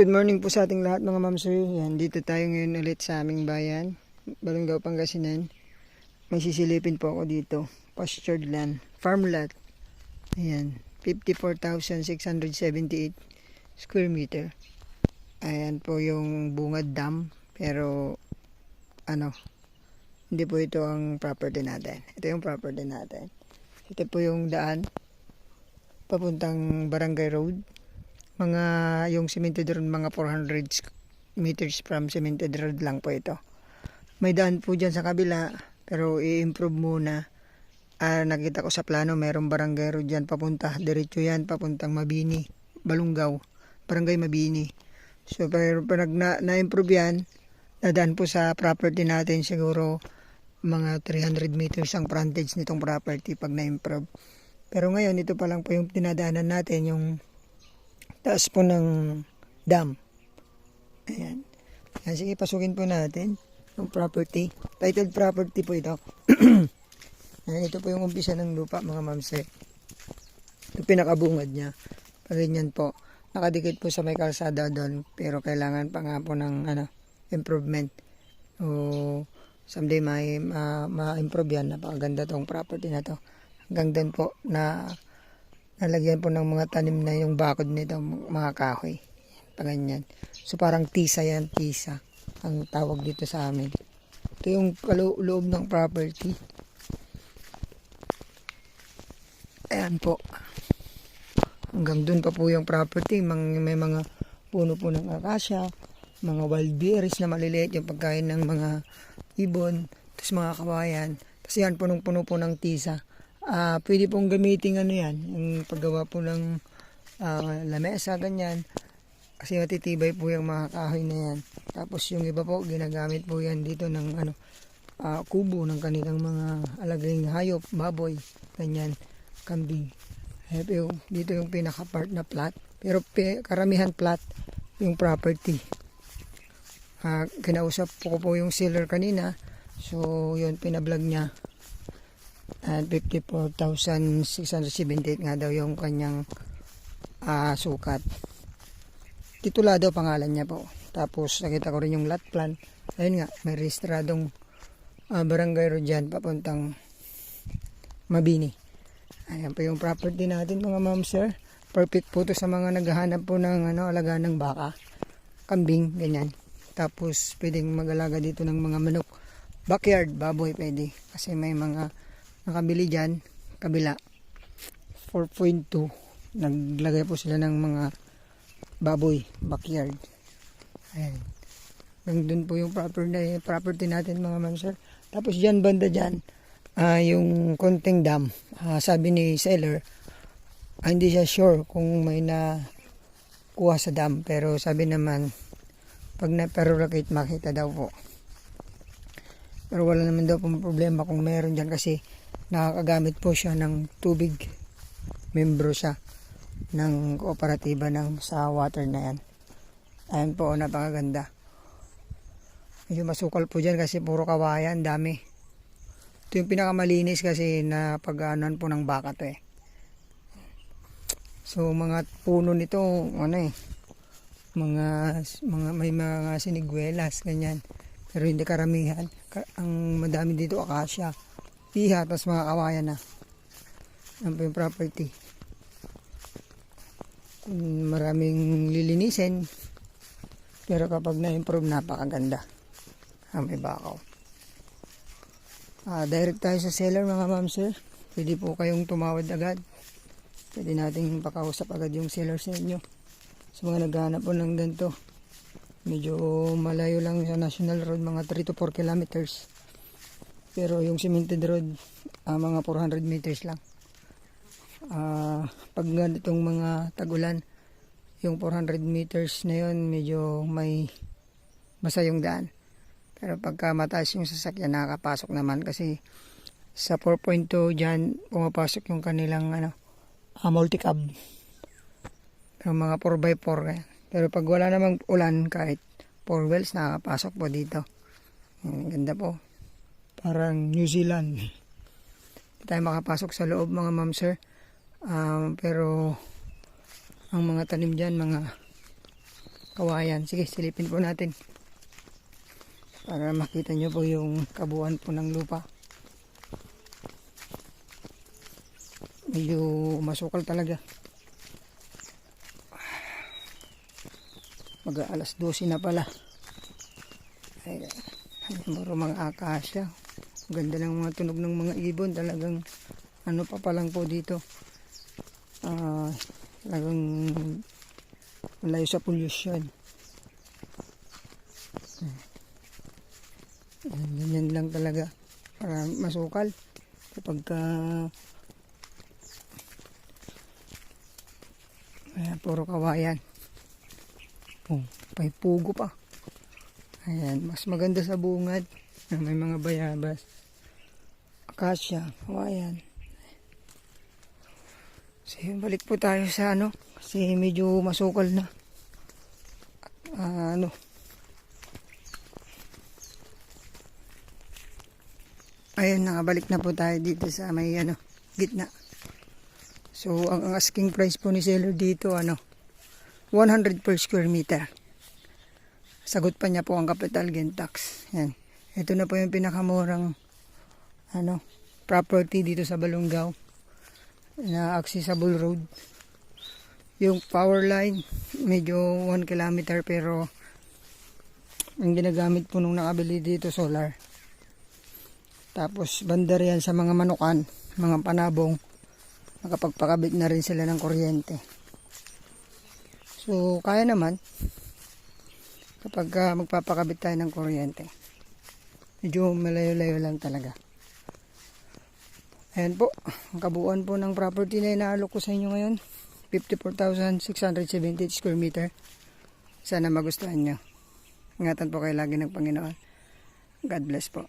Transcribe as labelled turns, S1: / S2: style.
S1: Good morning po sa ating lahat mga ma'am sir. Yan, dito tayo ngayon ulit sa aming bayan, Balongaw, Pangasinan. May sisilipin po ako dito. Pastured land, farm lot. Ayan, 54,678 square meter. Ayan po yung Bungad Dam. Pero hindi po ito ang property natin. Ito yung property natin. Ito po yung daan papuntang Barangay Road. Yung cemented road, mga 400 meters from cemented road lang po ito. May daan po dyan sa kabila, pero i-improve muna. Nakita ko sa plano, mayroong barangay road dyan papunta, diretso yan papuntang Mabini, Balongaw, Barangay Mabini. So pero pag na-improve yan, nadaan po sa property natin, siguro mga 300 meters ang frontage nitong property pag na-improve. Pero ngayon, ito pa lang po yung dinadaanan natin, yung taas po ng dam. Ayan. Ayan, sige, pasukin po natin yung property. Titled property po ito. Ayan, ito po yung umpisa ng lupa mga mamse. Ito pinakabungad niya. Ganyan po. Nakadikit po sa may kalsada doon. Pero kailangan pa nga po ng improvement. Someday ma-improve yan. Napakaganda tong property na to. Hanggang doon po na nalagyan po ng mga tanim na yung bakod nito, mga kahoy. Paganyan. So parang tisa yan, tisa. Ang tawag dito sa amin. Ito yung loob ng property. Ayan po. Hanggang dun pa po yung property. May mga puno po ng akasya, mga wild berries na maliliit, yung pagkain ng mga ibon, tapos mga kawayan. Tapos yan, punong-puno po ng tisa. Pwede pong gamitin yan, yung paggawa po ng lamesa, ganyan. Kasi matitibay po yung mga kahoy na yan. Tapos yung iba po, ginagamit po yan dito ng kubo ng kanilang mga alaging hayop, baboy, ganyan, kambing. Dito yung pinaka-part na plot. Pero karamihan plot yung property. Kinausap ko po yung seller kanina. So yun, pinablog niya. And 54,678 nga daw yung kanyang sukat. Titulado pangalan niya po. Tapos nakita ko rin yung lot plan. Ayun nga, may rehistradong barangay road dyan papuntang Mabini. Ayan po yung property natin mga ma'am sir. Perfect po to sa mga naghahanap po ng alaga ng baka, kambing, ganyan. Tapos pwedeng mag-alaga dito ng mga manok. Backyard, baboy pwede. Kasi may mga nakabili dyan, kabila 4.2, naglagay po sila ng mga baboy, backyard. Ayan. Nandun po yung property natin mga ma'am sir. Tapos dyan, banda dyan, yung konting dam. Sabi ni seller, hindi siya sure kung may nakuha sa dam. Pero sabi naman, pag na-perolocate, makita daw po. Pero wala naman daw pong problema kung meron dyan kasi nakakagamit po siya ng tubig. Membro siya ng kooperatiba sa water na yan. Ayan po, napakaganda. Medyo masukal po dyan kasi puro kawayan, dami. Ito yung pinakamalinis kasi na pag-anuan po ng baka to . So mga puno nito, may mga siniguelas, ganyan. Pero hindi karamihan. Ang madami dito akasya, piha, tapos mga kawayan na. Yan po yung property. Maraming lilinisin. Pero kapag na-improve, napakaganda. May bakaw. Direct tayo sa seller mga ma'am sir. Pwede po kayong tumawad agad. Pwede nating pakausap agad yung seller sa inyo. Sa mga naghahanap po ng ganito. Medyo malayo lang sa National Road, mga 3 to 4 kilometers. Pero yung cemented road, mga 400 meters lang. Pag ganitong mga tagulan, yung 400 meters na yun, medyo may basa yung daan. Pero pagka mataas yung sasakyan, nakakapasok naman kasi sa 4.2 dyan, pumapasok yung kanilang multi-cab. Pero mga 4x4 kaya. Pero pag wala namang ulan, kahit 4 wheels, nakakapasok po dito. Ganda po. Parang New Zealand. Hindi tayo makapasok sa loob mga ma'am sir. Pero ang mga tanim dyan, mga kawayan. Sige, silipin po natin. Para makita nyo po yung kabuuan po ng lupa. Medyo masukal talaga. Mag-aalas 12 na pala. Ayan. Maro mga akasya. Ganda ng mga tunog ng mga ibon. Talagang ano pa lang po dito. Talagang malayo sa pollution. Ganyan lang talaga. Para masukal. Kapag ayan, puro kawayan. May pugo pa. Ayan, mas maganda sa bungad. May mga bayabas. Akasya, kawayan. So, balik po tayo sa kasi medyo masukal na. Ayun, nakabalik na po tayo dito sa may gitna. So, ang asking price po ni seller dito, 100 per square meter. Sagot pa niya po ang capital gain tax. Yan. Ito na po yung pinakamurang property dito sa Balongaw na accessible road. Yung power line medyo 1 kilometer pero ang ginagamit po nung nakabili dito solar. Tapos banda yan sa mga manukan, mga panabong, nakapagpakabit na rin sila ng kuryente. So kaya naman kapag magpapakabit tayo ng kuryente. Medyo malayo-layo lang talaga. Ayan po, ang kabuuan po ng property na inaalok ko sa inyo ngayon, 54,670 square meter. Sana magustuhan nyo. Ingatan po kayo lagi ng Panginoon. God bless po.